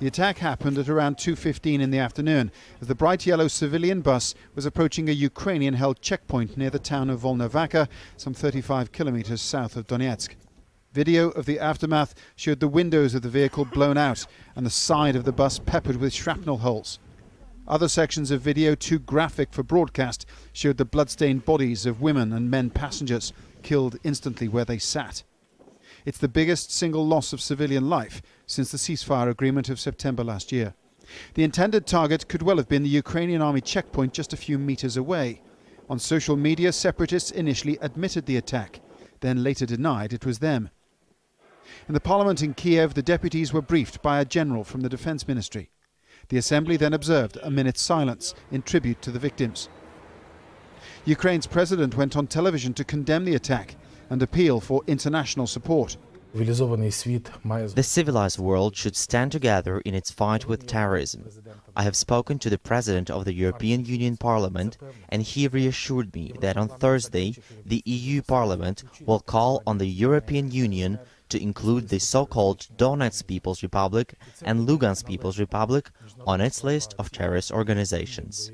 The attack happened at around 2:15 in the afternoon as the bright yellow civilian bus was approaching a Ukrainian-held checkpoint near the town of Volnovakha, some 35 kilometers south of Donetsk. Video of the aftermath showed the windows of the vehicle blown out and the side of the bus peppered with shrapnel holes. Other sections of video, too graphic for broadcast, showed the blood-stained bodies of women and men passengers killed instantly where they sat. It's the biggest single loss of civilian life since the ceasefire agreement of September last year. The intended target could well have been the Ukrainian army checkpoint just a few meters away. On social media, separatists initially admitted the attack, then later denied it was them. In the parliament in Kiev, the deputies were briefed by a general from the defense ministry. The assembly then observed a minute's silence in tribute to the victims. Ukraine's president went on television to condemn the attack and appeal for international support. The civilized world should stand together in its fight with terrorism. I have spoken to the President of the European Union Parliament, and he reassured me that on Thursday the EU Parliament will call on the European Union to include the so-called Donetsk People's Republic and Lugansk People's Republic on its list of terrorist organizations.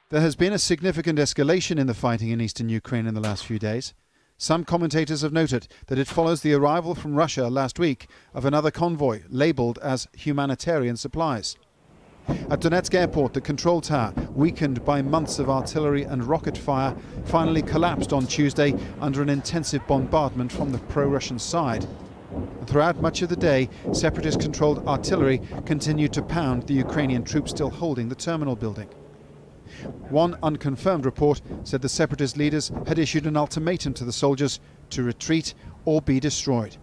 There has been a significant escalation in the fighting in eastern Ukraine in the last few days. Some commentators have noted that it follows the arrival from Russia last week of another convoy labelled as humanitarian supplies. At Donetsk airport, the control tower, weakened by months of artillery and rocket fire, finally collapsed on Tuesday under an intensive bombardment from the pro-Russian side. And throughout much of the day, separatist-controlled artillery continued to pound the Ukrainian troops still holding the terminal building. One unconfirmed report said the separatist leaders had issued an ultimatum to the soldiers to retreat or be destroyed.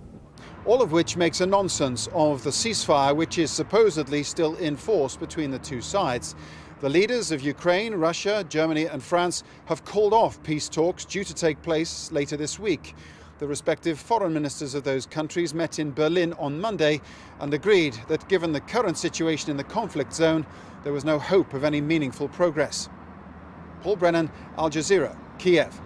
All of which makes a nonsense of the ceasefire, which is supposedly still in force between the two sides. The leaders of Ukraine, Russia, Germany and France have called off peace talks due to take place later this week. The respective foreign ministers of those countries met in Berlin on Monday and agreed that given the current situation in the conflict zone, there was no hope of any meaningful progress. Paul Brennan, Al Jazeera, Kiev.